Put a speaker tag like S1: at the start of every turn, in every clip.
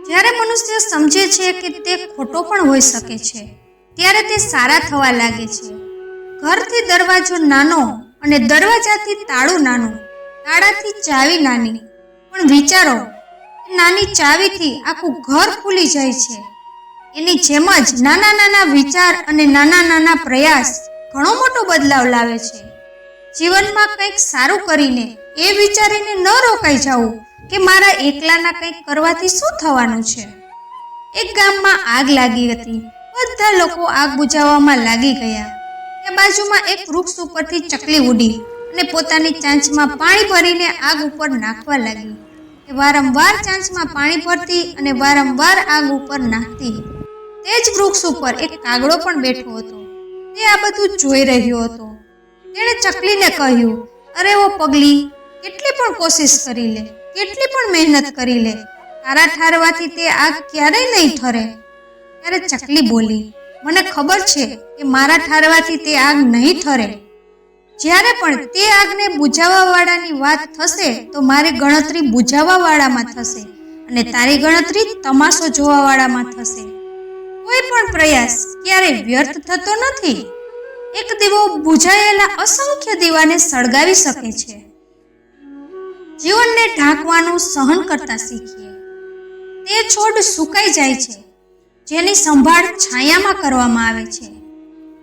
S1: જ્યારે મનુષ્ય સમજે છે કે તે ખોટો પણ હોઈ શકે છે, ત્યારે તે સારા થવા લાગે છે. ઘરથી દરવાજો નાનો અને દરવાજાથી તાળું નાનું, તાળાથી ચાવી નાની, પણ વિચારો, નાની ચાવીથી આખું ઘર ખુલી જાય છે. એની જેમ જ નાના નાના વિચાર અને નાના નાના પ્રયાસ ઘણો મોટો બદલાવ લાવે છે. જીવનમાં કંઈક સારું કરીને એ વિચારીને ન રોકાઈ જવું કે મારા એકલાના કંઈક કરવાથી શું થવાનું છે. એક ગામમાં આગ લાગી હતી. બધા લોકો આગ બુઝાવવામાં લાગી ગયા. ત્યાં બાજુમાં એક વૃક્ષ ઉપરથી ચકલી ઉડી અને પોતાની ચાંચમાં પાણી ભરીને આગ ઉપર નાખવા લાગી. એ વારંવાર ચાંચમાં પાણી ભરતી અને વારંવાર આગ ઉપર નાખતી. તે જ વૃક્ષ ઉપર એક કાગડો પણ બેઠો હતો. તે આ બધું જોઈ રહ્યો હતો. તેણે ચકલીને કહ્યું, અરે ઓ પગલી, કેટલી પણ કોશિશ કરી લે, કેટલી પણ મહેનત કરી લે, તારા ઠારવાથી તે આગ ક્યારેય નહીં ઠરે. ત્યારે ચકલી બોલી, મને ખબર છે કે મારા ઠારવાથી તે આગ નહીં ઠરે. જ્યારે પણ તે આગને બુઝાવવા વાળાની વાત થશે તો મારી ગણતરી બુઝાવવા વાળામાં થશે અને તારી ગણતરી તમાશો જોવા વાળામાં થશે. કોઈ પણ પ્રયાસ ક્યારેય વ્યર્થ થતો નથી. એક દીવો બુઝાયેલા અસંખ્ય દીવાને સળગાવી શકે છે. જીવનને ઢાંકવાનું સહન કરતા શીખીએ. તે છોડ સુકાઈ જાય છે જેની સંભાળ છાયામાં કરવામાં આવે છે.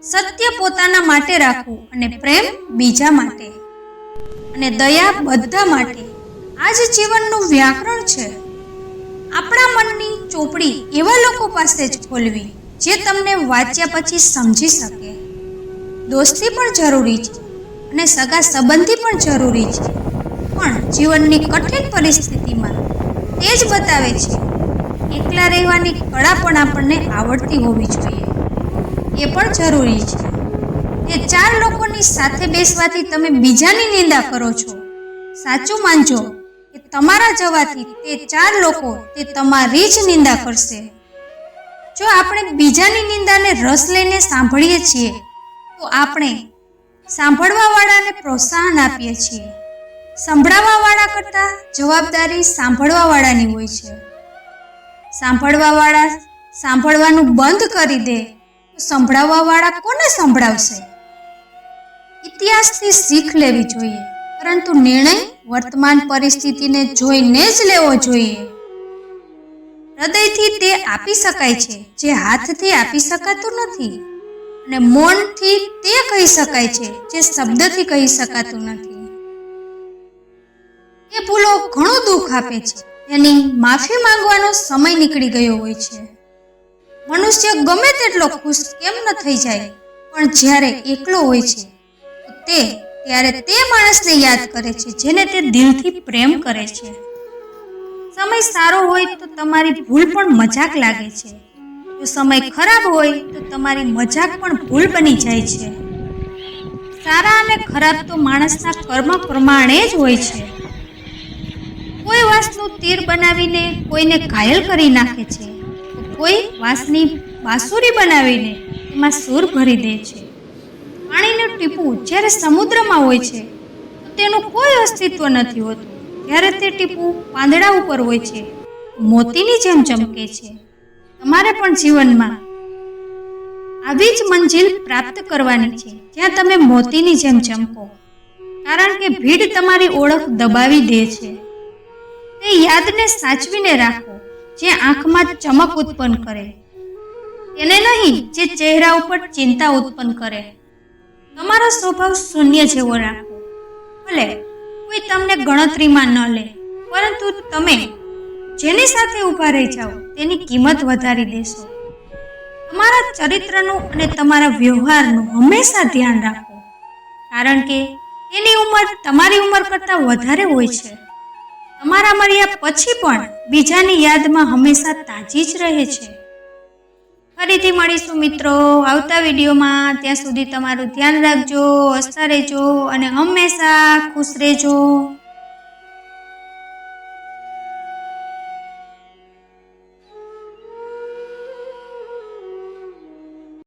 S1: સત્ય પોતાના માટે રાખવું અને પ્રેમ બીજા માટે અને દયા બધા માટે. આ જ જીવનનું વ્યાકરણ છે. આપણા મનની ચોપડી એવા લોકો પાસે જ ખોલવી જે તમને વાંચ્યા પછી સમજી શકે. દોસ્તી પણ જરૂરી છે અને સગા સંબંધી પણ જરૂરી છે, પણ જીવનની કઠિન પરિસ્થિતિમાં તે જ બતાવે છે એકલા રહેવાની કળા પણ આપણને આવડતી હોવી જોઈએ. એ પણ જરૂરી છે. એ 4 લોકોની સાથે બેસવાથી તમે બીજાની નિંદા કરો છો. સાચું માનજો કે તમારા જવાથી તે 4 લોકો તે તમારી જ નિંદા કરશે. જો આપણે બીજાની નિંદાને રસ લઈને સાંભળીએ છીએ તો આપણે સાંભળવા વાળાને પ્રોત્સાહન આપીએ છીએ. સંભળાવવા વાળા કરતાં જવાબદારી સાંભળવા વાળાની હોય છે. સાંભળવા વાળા સાંભળવાનું બંધ કરી દે તો સંભળાવવા વાળા કોને સંભળાવશે? ઇતિહાસથી શીખ લેવી જોઈએ, પરંતુ નિર્ણય વર્તમાન પરિસ્થિતિને જોઈને જ લેવો જોઈએ. હૃદયથી તે આપી શકાય છે જે હાથથી આપી શકાતું નથી, અને મૌનથી તે કહી શકાય છે જે શબ્દથી કહી શકાતું નથી. એ ભૂલો ઘણું દુઃખ આપે છે, એની માફી માંગવાનો સમય નીકળી ગયો હોય છે. મનુષ્ય ગમે તેટલો ખુશ કેમ ન થઈ જાય, પણ જ્યારે એકલો હોય છે ત્યારે તે માણસને યાદ કરે છે જેને તે દિલથી પ્રેમ કરે છે. સમય સારો હોય તો તમારી ભૂલ પણ મજાક લાગે છે. જો સમય ખરાબ હોય તો તમારી મજાક પણ ભૂલ બની જાય છે. સારા અને ખરાબ તો માણસના કર્મ પ્રમાણે જ હોય છે. કોઈ વાંસનું તીર બનાવીને કોઈને ઘાયલ કરી નાખે છે, તો કોઈ વાંસની બાંસુરી બનાવીને એમાં સૂર ભરી દે છે. પાણીનું ટીપું જ્યારે સમુદ્રમાં હોય છે તો તેનું કોઈ અસ્તિત્વ નથી હોતું. જ્યારે તે ટીપું પાંદડા ઉપર હોય છે મોતીની જેમ ચમકે છે. તમારે પણ જીવનમાં આવી જ મંજિલ પ્રાપ્ત કરવાની છે જ્યાં તમે મોતીની જેમ ચમકો, કારણ કે ભીડ તમારી ઓળખ દબાવી દે છે. તે યાદને સાચવીને રાખો જે આંખમાં ચમક ઉત્પન્ન કરે, તેને નહીં જે ચહેરા ઉપર ચિંતા ઉત્પન્ન કરે. તમારો સ્વભાવ શૂન્ય જેવો રાખો. ભલે કોઈ તમને ગણતરીમાં ન લે, પરંતુ તમે જેની સાથે ઊભા રહી જાઓ તેની કિંમત વધારી દેશો. તમારા ચરિત્રનું અને તમારા વ્યવહારનું હંમેશા ધ્યાન રાખો, કારણ કે તેની ઉંમર તમારી ઉંમર કરતાં વધારે હોય છે. તમારા મર્યા પછી પણ બીજાની યાદમાં હંમેશા તાજી જ રહે છે. ફરીથી મળીશું મિત્રો આવતા વિડીયોમાં. ત્યાં સુધી તમારું ધ્યાન રાખજો, હસતા રહેજો અને હંમેશા ખુશ રહેજો.